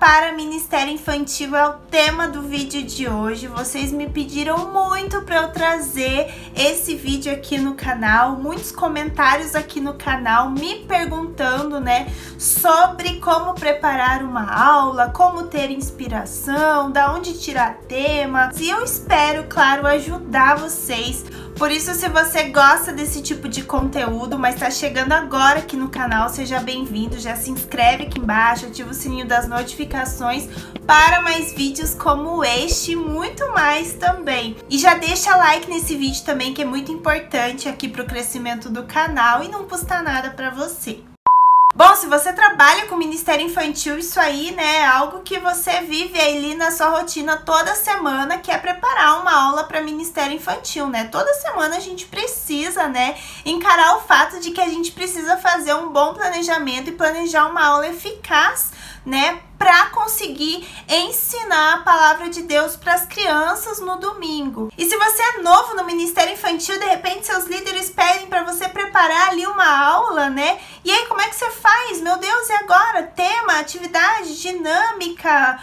para Ministério Infantil é o tema do vídeo de hoje. Vocês me pediram muito para eu trazer esse vídeo aqui no canal, muitos comentários aqui no canal me perguntando, né, sobre como preparar uma aula, como ter inspiração, da onde tirar tema. E eu espero, claro, ajudar vocês. Por isso, se você gosta desse tipo de conteúdo, mas está chegando agora aqui no canal, seja bem-vindo, já se inscreve aqui embaixo, ativa o sininho das notificações para mais vídeos como este e muito mais também. E já deixa like nesse vídeo também, que é muito importante aqui para o crescimento do canal e não custa nada para você. Bom, se você trabalha com Ministério Infantil, isso aí, né, é algo que você vive ali na sua rotina toda semana, que é preparar uma aula para Ministério Infantil, né? Toda semana a gente precisa, né, encarar o fato de que a gente precisa fazer um bom planejamento e planejar uma aula eficaz, né, para conseguir ensinar a palavra de Deus para as crianças no domingo. E se você é novo no Ministério Infantil, de repente seus líderes pedem para você preparar ali uma aula, né? E aí, como é que você faz? Meu Deus, e agora? Tema, atividade, dinâmica,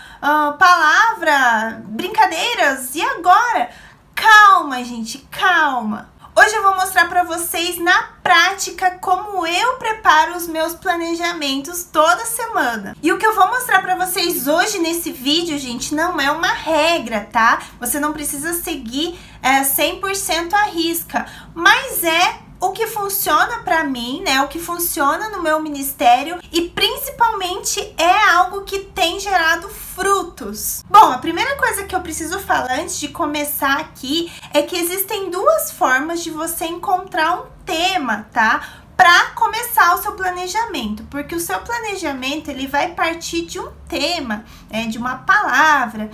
palavra, brincadeiras, e agora? Calma, gente, calma. Hoje eu vou mostrar para vocês na prática como eu preparo os meus planejamentos toda semana. E o que eu vou mostrar para vocês hoje nesse vídeo, gente, não é uma regra, tá? Você não precisa seguir 100% à risca, mas é o que funciona para mim, né? O que funciona no meu ministério e principalmente é algo que tem gerado frutos. Bom, a primeira coisa que eu preciso falar antes de começar aqui é que existem duas formas de você encontrar um tema, tá? Para começar o seu planejamento, porque o seu planejamento ele vai partir de um tema, de uma palavra,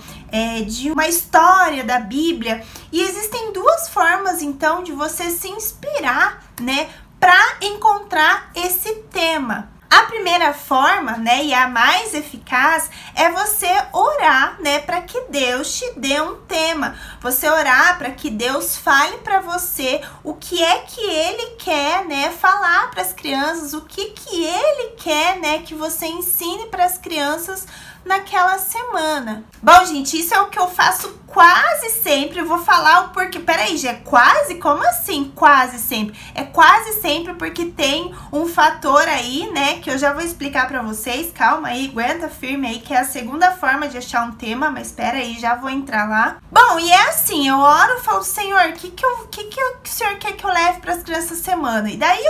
de uma história da Bíblia, e existem duas formas então de você se inspirar, né, para encontrar esse tema. A primeira forma, né, e a mais eficaz, é você orar, né, para que Deus te dê um tema. Você orar para que Deus fale para você o que é que Ele quer, né, falar para as crianças, o que Ele quer, né, que você ensine para as crianças naquela semana. Bom, gente, isso é o que eu faço quase sempre. Eu vou falar o porquê. Peraí, já é quase? Como assim quase sempre? É quase sempre porque tem um fator aí, né, que eu já vou explicar pra vocês. Calma aí, aguenta firme aí, que é a segunda forma de achar um tema, mas pera aí, já vou entrar lá. Bom, e é assim, eu oro e falo, Senhor, o que o Senhor quer que eu leve pras crianças essa semana? E daí,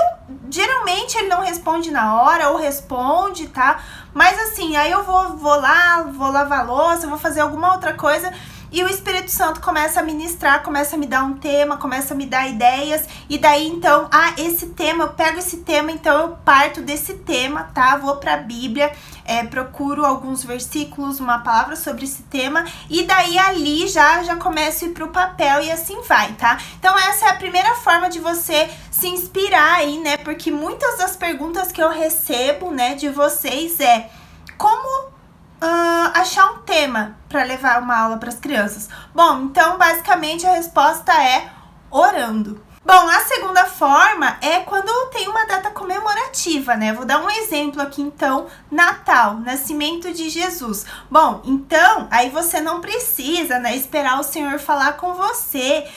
geralmente, ele não responde na hora, ou responde, tá? Mas assim, aí eu vou lá, vou lavar a louça, vou fazer alguma outra coisa e o Espírito Santo começa a ministrar, começa a me dar um tema, começa a me dar ideias. E daí então, esse tema, eu pego esse tema, então eu parto desse tema, tá? Vou pra Bíblia, procuro alguns versículos, uma palavra sobre esse tema. E daí ali já começo a ir pro papel e assim vai, tá? Então essa é a primeira forma de você se inspirar aí, né? Porque muitas das perguntas que eu recebo, né, de vocês como achar um tema para levar uma aula para as crianças. Bom, então basicamente a resposta é orando. Bom, a segunda forma é quando tem uma data comemorativa, né? Vou dar um exemplo aqui, então, Natal, nascimento de Jesus. Bom, então, aí você não precisa, né, esperar o Senhor falar com você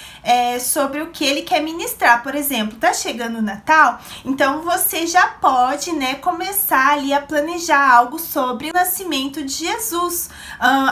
sobre o que Ele quer ministrar. Por exemplo, tá chegando o Natal, então você já pode, né, começar ali a planejar algo sobre o nascimento de Jesus.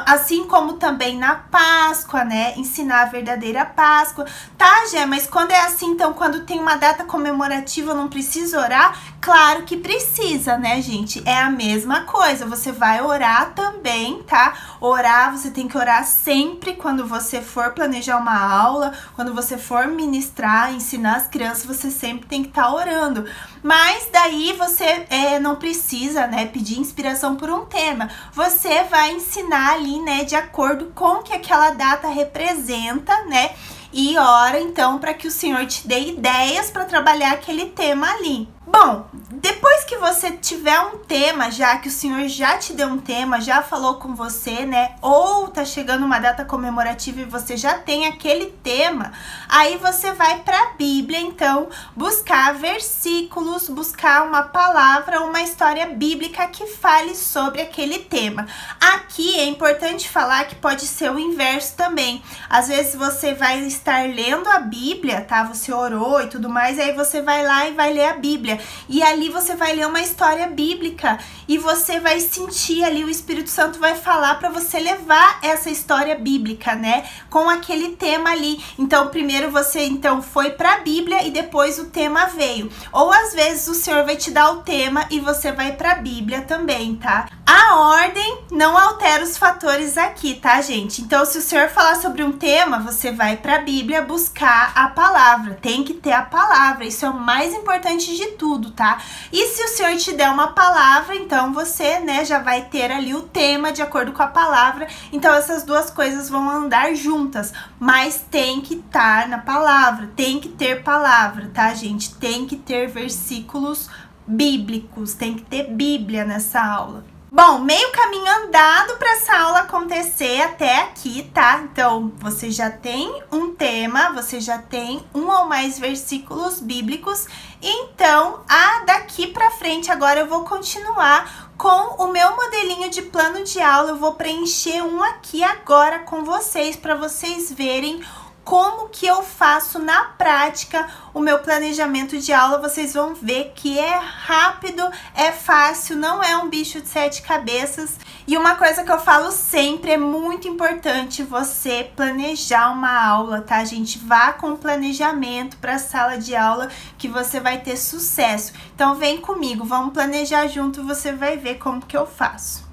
Assim como também na Páscoa, né, ensinar a verdadeira Páscoa. Tá, Gé, mas quando é assim, então, quando tem uma data comemorativa, eu não preciso orar? Claro que precisa, né, gente? É a mesma coisa, você vai orar também, tá? Orar, você tem que orar sempre quando você for planejar uma aula, quando você for ministrar, ensinar as crianças, você sempre tem que estar orando. Mas daí você não precisa, né, pedir inspiração por um tema. Você vai ensinar ali, né, de acordo com o que aquela data representa, né? E ora, então, para que o Senhor te dê ideias para trabalhar aquele tema ali. Bom, depois que você tiver um tema, já que o Senhor já te deu um tema, já falou com você, né? Ou tá chegando uma data comemorativa e você já tem aquele tema, aí você vai para a Bíblia, então, buscar versículos, buscar uma palavra, uma história bíblica que fale sobre aquele tema. Aqui é importante falar que pode ser o inverso também. Às vezes você vai estar lendo a Bíblia, tá? Você orou e tudo mais, aí você vai lá e vai ler a Bíblia. E ali você vai ler uma história bíblica e você vai sentir ali, o Espírito Santo vai falar para você levar essa história bíblica, né? Com aquele tema ali. Então, primeiro você foi para a Bíblia e depois o tema veio. Ou às vezes o Senhor vai te dar o tema e você vai para a Bíblia também, tá? A ordem não altera os fatores aqui, tá, gente? Então, se o Senhor falar sobre um tema, você vai para a Bíblia buscar a palavra. Tem que ter a palavra, isso é o mais importante de tudo, tá? E se o Senhor te der uma palavra, então você, né, já vai ter ali o tema de acordo com a palavra. Então, essas duas coisas vão andar juntas, mas tem que estar na palavra, tem que ter palavra, tá, gente? Tem que ter versículos bíblicos, tem que ter Bíblia nessa aula. Bom, meio caminho andado para essa aula acontecer até aqui, tá? Então, você já tem um tema, você já tem um ou mais versículos bíblicos. Então, daqui para frente, agora eu vou continuar com o meu modelinho de plano de aula. Eu vou preencher um aqui agora com vocês, para vocês verem como que eu faço na prática o meu planejamento de aula. Vocês vão ver que é rápido, é fácil, não é um bicho de 7 cabeças. E uma coisa que eu falo sempre, é muito importante você planejar uma aula, tá, gente? Vá com planejamento para a sala de aula que você vai ter sucesso. Então vem comigo, vamos planejar junto, você vai ver como que eu faço.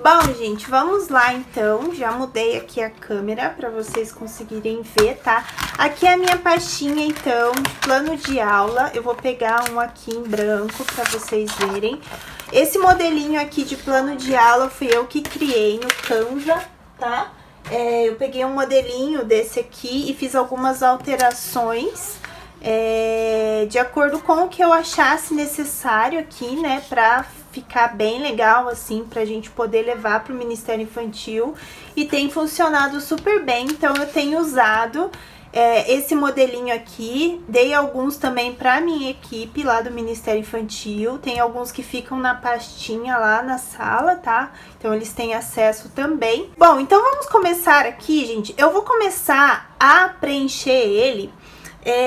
Bom, gente, vamos lá então. Já mudei aqui a câmera para vocês conseguirem ver, tá? Aqui é a minha pastinha, então, de plano de aula. Eu vou pegar um aqui em branco para vocês verem. Esse modelinho aqui de plano de aula fui eu que criei no Canva, tá? Eu peguei um modelinho desse aqui e fiz algumas alterações de acordo com o que eu achasse necessário aqui, né? Pra ficar bem legal, assim, pra gente poder levar pro Ministério Infantil. E tem funcionado super bem, então eu tenho usado esse modelinho aqui. Dei alguns também pra minha equipe lá do Ministério Infantil. Tem alguns que ficam na pastinha lá na sala, tá? Então eles têm acesso também. Bom, então vamos começar aqui, gente. Eu vou começar a preencher ele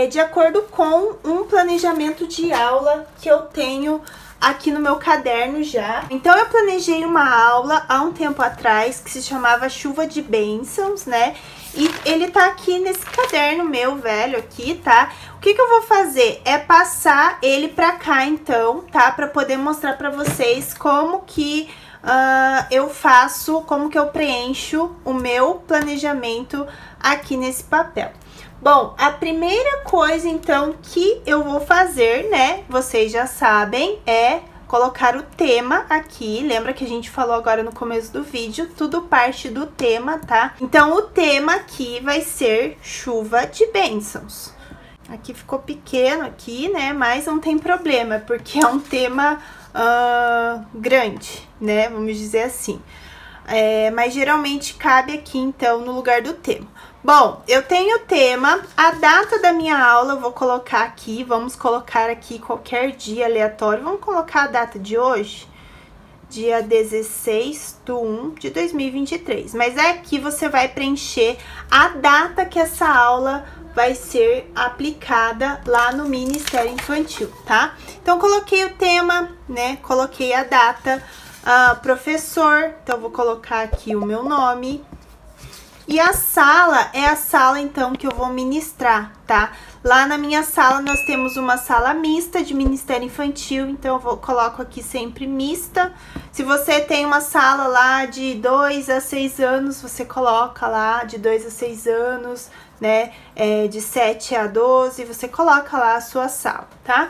de acordo com um planejamento de aula que eu tenho aqui no meu caderno já. Então eu planejei uma aula há um tempo atrás que se chamava Chuva de Bênçãos, né? E ele tá aqui nesse caderno meu velho aqui, tá? O que que eu vou fazer? É passar ele pra cá então, tá? Pra poder mostrar pra vocês como que eu faço, como que eu preencho o meu planejamento aqui nesse papel. Bom, a primeira coisa, então, que eu vou fazer, né, vocês já sabem, é colocar o tema aqui. Lembra que a gente falou agora no começo do vídeo, tudo parte do tema, tá? Então, o tema aqui vai ser Chuva de Bênçãos. Aqui ficou pequeno aqui, né, mas não tem problema, porque é um tema grande, né, vamos dizer assim. Mas geralmente cabe aqui, então, no lugar do tema. Bom, eu tenho o tema, a data da minha aula eu vou colocar aqui, vamos colocar aqui qualquer dia aleatório. Vamos colocar a data de hoje, dia 16/1/2023. Mas aqui você vai preencher a data que essa aula vai ser aplicada lá no Ministério Infantil, tá? Então, coloquei o tema, né, coloquei a data, professor, então vou colocar aqui o meu nome. E a sala é a sala, então, que eu vou ministrar, tá? Lá na minha sala, nós temos uma sala mista de Ministério Infantil, então eu coloco aqui sempre mista. Se você tem uma sala lá de 2 a 6 anos, você coloca lá de 2 a 6 anos, né? De 7 a 12, você coloca lá a sua sala, tá?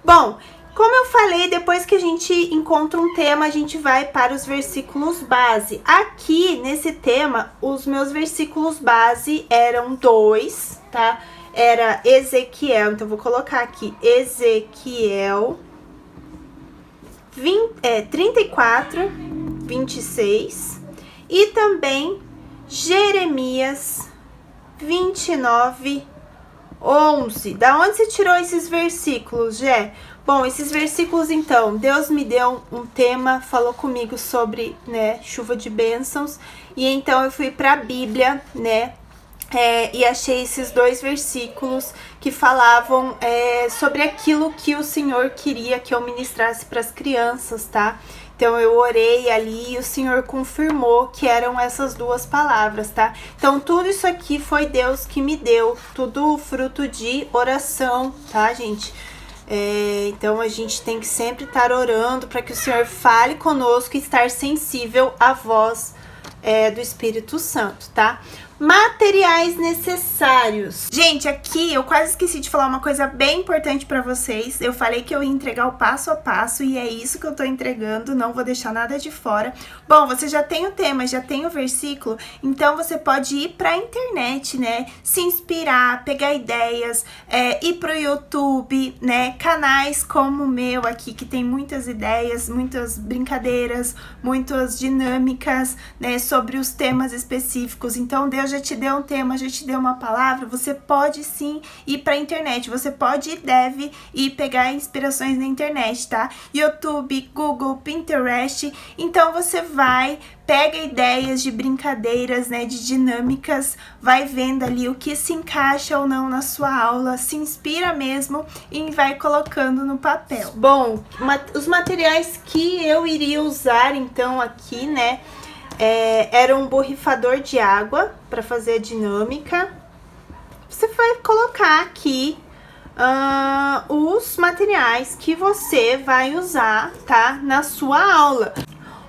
Bom, como eu falei, depois que a gente encontra um tema, a gente vai para os versículos base. Aqui, nesse tema, os meus versículos base eram 2, tá? era Ezequiel, então vou colocar aqui Ezequiel 34, 26 e também Jeremias 29, 11. Da onde você tirou esses versículos, Gé? Bom, esses versículos, então, Deus me deu um tema, falou comigo sobre, né, chuva de bênçãos, e então eu fui para a Bíblia, né, e achei esses 2 versículos que falavam sobre aquilo que o Senhor queria que eu ministrasse para as crianças, tá? Então eu orei ali e o Senhor confirmou que eram essas 2 palavras, tá? Então tudo isso aqui foi Deus que me deu, tudo fruto de oração, tá, gente? Então a gente tem que sempre estar orando para que o Senhor fale conosco e estar sensível à voz do Espírito Santo, tá? Materiais necessários. Gente, aqui eu quase esqueci de falar uma coisa bem importante pra vocês. Eu falei que eu ia entregar o passo a passo e é isso que eu tô entregando, não vou deixar nada de fora. Bom, você já tem o tema, já tem o versículo, então você pode ir pra internet, né? Se inspirar, pegar ideias, ir pro YouTube, né? Canais como o meu aqui, que tem muitas ideias, muitas brincadeiras, muitas dinâmicas, né? Sobre os temas específicos. Então, Deus já te deu um tema, já te deu uma palavra, você pode sim ir pra internet, você pode e deve ir pegar inspirações na internet, tá? YouTube, Google, Pinterest, então você vai, pega ideias de brincadeiras, né, de dinâmicas, vai vendo ali o que se encaixa ou não na sua aula, se inspira mesmo e vai colocando no papel. Bom, os materiais que eu iria usar então aqui, né, era um borrifador de água para fazer a dinâmica. Você vai colocar aqui os materiais que você vai usar, tá? Na sua aula.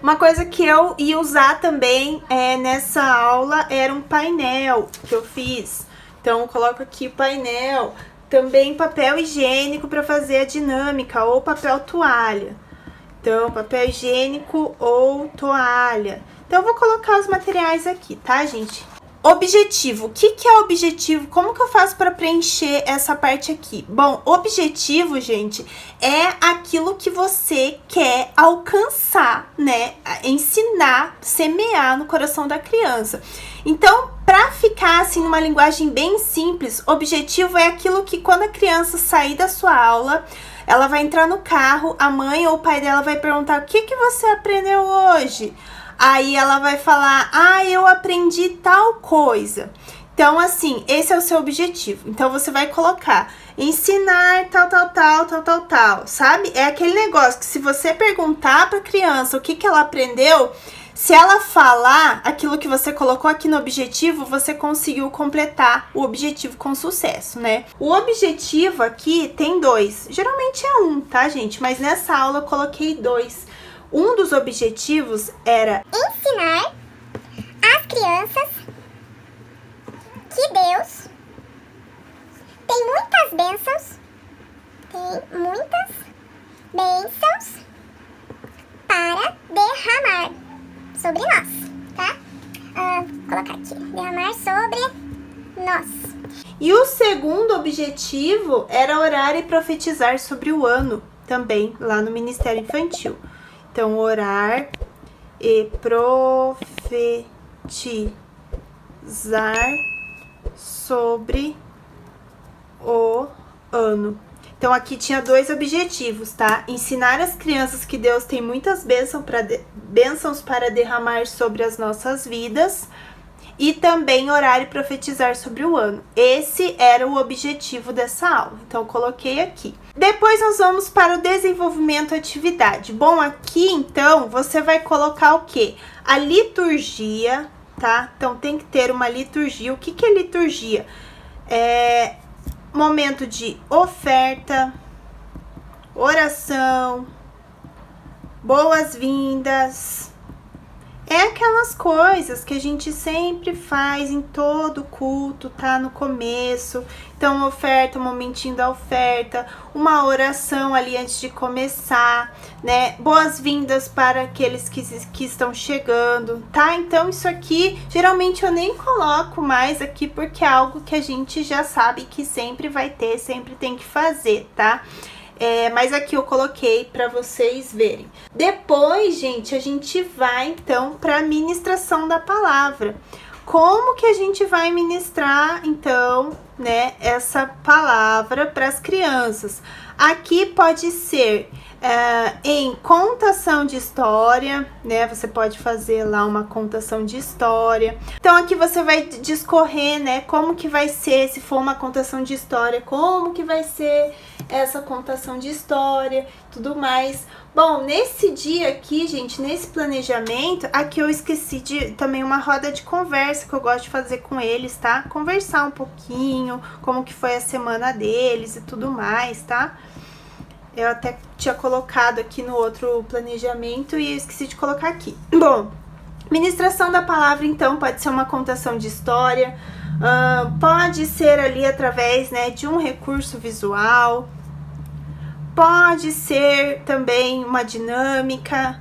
Uma coisa que eu ia usar também nessa aula era um painel que eu fiz. Então, eu coloco aqui o painel. Também papel higiênico para fazer a dinâmica ou papel toalha. Então, papel higiênico ou toalha. Então, eu vou colocar os materiais aqui, tá, gente? Objetivo. O que é objetivo? Como que eu faço para preencher essa parte aqui? Bom, objetivo, gente, é aquilo que você quer alcançar, né? Ensinar, semear no coração da criança. Então, para ficar assim numa linguagem bem simples, objetivo é aquilo que quando a criança sair da sua aula, ela vai entrar no carro, a mãe ou o pai dela vai perguntar: o que você aprendeu hoje? Aí ela vai falar: eu aprendi tal coisa. Então, assim, esse é o seu objetivo. Então, você vai colocar ensinar tal, sabe? É aquele negócio que se você perguntar pra criança o que ela aprendeu, se ela falar aquilo que você colocou aqui no objetivo, você conseguiu completar o objetivo com sucesso, né? O objetivo aqui tem 2. Geralmente é 1, tá, gente? Mas nessa aula eu coloquei 2. Um dos objetivos era ensinar as crianças que Deus tem muitas bênçãos para derramar sobre nós, tá? Colocar aqui, derramar sobre nós. E o segundo objetivo era orar e profetizar sobre o ano, também lá no Ministério Infantil. Então, orar e profetizar sobre o ano. Então, aqui tinha 2 objetivos, tá? Ensinar as crianças que Deus tem muitas bênçãos para derramar sobre as nossas vidas. E também orar e profetizar sobre o ano. Esse era o objetivo dessa aula. Então, eu coloquei aqui. Depois, nós vamos para o desenvolvimento atividade. Bom, aqui, então, você vai colocar o quê? A liturgia, tá? Então, tem que ter uma liturgia. O que é liturgia? Momento de oferta, oração, boas-vindas, É aquelas coisas que a gente sempre faz em todo culto, tá? No começo. Então, oferta, um momentinho da oferta, uma oração ali antes de começar, né? Boas-vindas para aqueles que estão chegando, tá? Então, isso aqui, geralmente eu nem coloco mais aqui, porque é algo que a gente já sabe que sempre vai ter, sempre tem que fazer, tá? Mas aqui eu coloquei para vocês verem. Depois, gente, a gente vai então para a ministração da palavra. Como que a gente vai ministrar então, né, essa palavra para as crianças? Aqui pode ser em contação de história, né? Você pode fazer lá uma contação de história. Então aqui você vai discorrer, né? Como que vai ser, se for uma contação de história, como que vai ser essa contação de história, tudo mais. Bom, nesse dia aqui, gente, nesse planejamento, aqui eu esqueci de também uma roda de conversa que eu gosto de fazer com eles, tá? Conversar um pouquinho, como que foi a semana deles e tudo mais, tá? Eu até tinha colocado aqui no outro planejamento e eu esqueci de colocar aqui. Bom, ministração da palavra, então, pode ser uma contação de história, pode ser ali através, né, de um recurso visual, pode ser também uma dinâmica,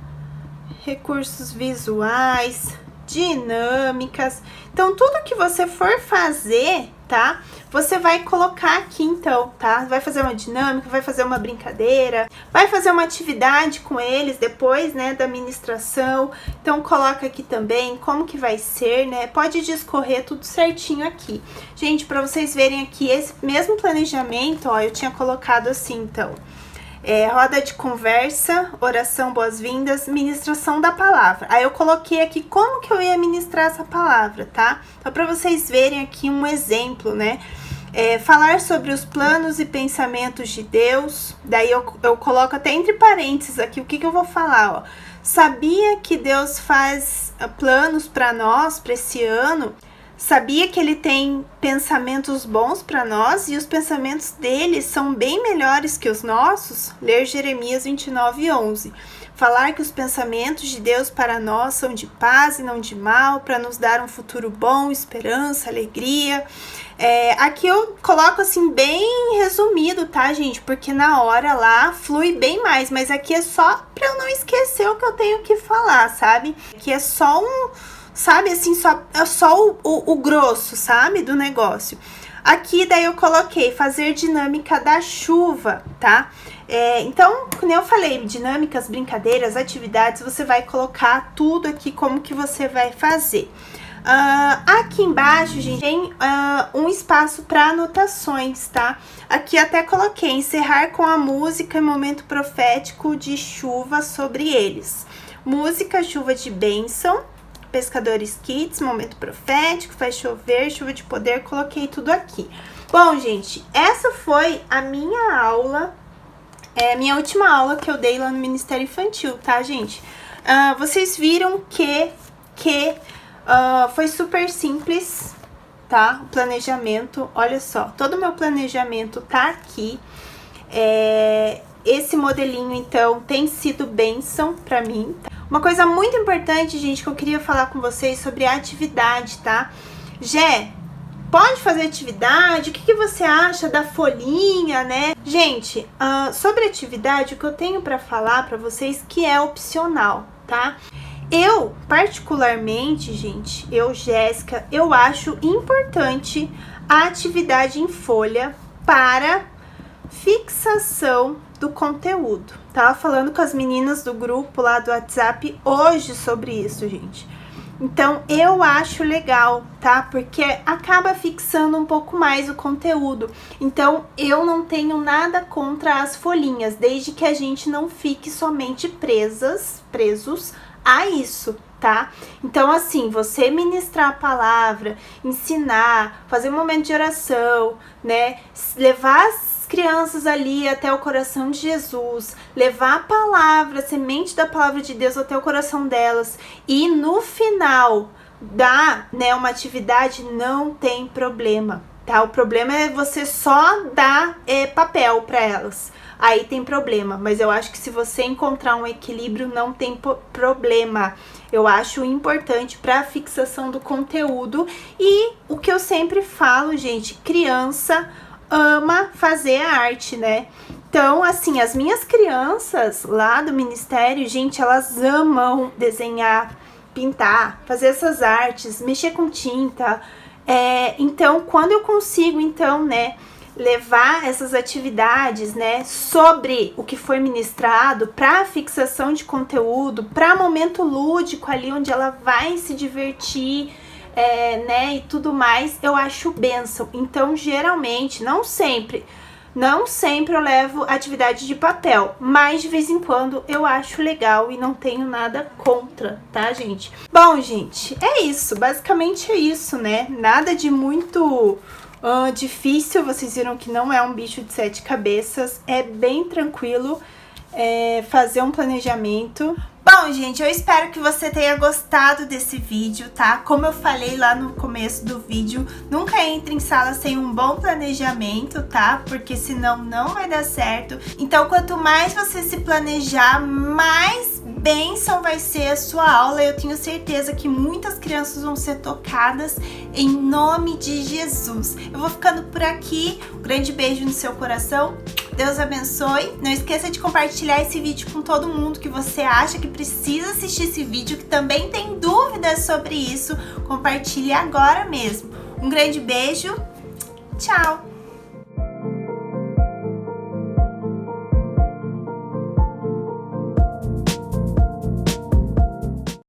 recursos visuais, dinâmicas. Então, tudo que você for fazer, tá? Você vai colocar aqui, então, tá? Vai fazer uma dinâmica, vai fazer uma brincadeira, vai fazer uma atividade com eles depois, né, da ministração. Então, coloca aqui também como que vai ser, né? Pode discorrer tudo certinho aqui. Gente, para vocês verem aqui, esse mesmo planejamento, ó, eu tinha colocado assim, então. Roda de conversa, oração, boas-vindas, ministração da palavra. Aí eu coloquei aqui como que eu ia ministrar essa palavra, tá? Só para vocês verem aqui um exemplo, né? Falar sobre os planos e pensamentos de Deus. Daí eu coloco até entre parênteses aqui o que eu vou falar, ó. Sabia que Deus faz planos para nós, para esse ano? Sabia que ele tem pensamentos bons para nós e os pensamentos dele são bem melhores que os nossos? Ler Jeremias 29:11. Falar que os pensamentos de Deus para nós são de paz e não de mal, para nos dar um futuro bom, esperança, alegria. Aqui eu coloco assim bem resumido, tá, gente? Porque na hora lá flui bem mais, mas aqui é só para eu não esquecer o que eu tenho que falar, sabe? Aqui é só sabe, assim, só o grosso, sabe, do negócio. Aqui, daí eu coloquei fazer dinâmica da chuva, tá? Então, como eu falei, dinâmicas, brincadeiras, atividades, você vai colocar tudo aqui, como que você vai fazer. Aqui embaixo, gente, tem um espaço para anotações, tá? Aqui até coloquei encerrar com a música e momento profético de chuva sobre eles. Música, chuva de bênção. Pescadores Kids, momento profético, faz chover, chuva de poder, coloquei tudo aqui. Bom, gente, essa foi a minha aula, minha última aula que eu dei lá no Ministério Infantil, tá, gente? Vocês viram que foi super simples, tá? O planejamento, olha só, todo o meu planejamento tá aqui. Esse modelinho, então, tem sido bênção pra mim, tá? Uma coisa muito importante, gente, que eu queria falar com vocês sobre a atividade, tá? Gé, pode fazer atividade? O que você acha da folhinha, né? Gente, sobre atividade, o que eu tenho pra falar pra vocês que é opcional, tá? Eu, particularmente, gente, Jéssica, eu acho importante a atividade em folha para fixação do conteúdo. Tava falando com as meninas do grupo lá do WhatsApp hoje sobre isso, gente. Então, eu acho legal, tá? Porque acaba fixando um pouco mais o conteúdo. Então, eu não tenho nada contra as folhinhas, desde que a gente não fique somente presos a isso, tá? Então, assim, você ministrar a palavra, ensinar, fazer um momento de oração, né? Levar as crianças ali até o coração de Jesus, levar a palavra, a semente da palavra de Deus até o coração delas e no final dar, né, uma atividade, não tem problema, tá? O problema é você só dar papel para elas. aí tem problema. Mas eu acho que se você encontrar um equilíbrio, não tem problema. Eu acho importante para a fixação do conteúdo. E o que eu sempre falo, gente, criança ama fazer a arte, né? Então, assim, as minhas crianças lá do ministério, gente, elas amam desenhar, pintar, fazer essas artes, mexer com tinta. Então, quando eu consigo, então, né, levar essas atividades, né, sobre o que foi ministrado para fixação de conteúdo, para momento lúdico ali onde ela vai se divertir, né, e tudo mais, eu acho bênção. Então, geralmente, não sempre eu levo atividade de papel, mas de vez em quando eu acho legal e não tenho nada contra, tá, gente? Bom, gente, é isso, basicamente é isso, né? Nada de muito difícil, vocês viram que não é um bicho de 7 cabeças, é bem tranquilo fazer um planejamento. Bom, gente, eu espero que você tenha gostado desse vídeo, tá? Como eu falei lá no começo do vídeo, nunca entre em sala sem um bom planejamento, tá? Porque senão não vai dar certo. Então, quanto mais você se planejar, mais bênção vai ser a sua aula. Eu tenho certeza que muitas crianças vão ser tocadas em nome de Jesus. Eu vou ficando por aqui. Um grande beijo no seu coração. Deus abençoe. Não esqueça de compartilhar esse vídeo com todo mundo que você acha que precisa assistir esse vídeo, que também tem dúvidas sobre isso. Compartilhe agora mesmo. Um grande beijo. Tchau!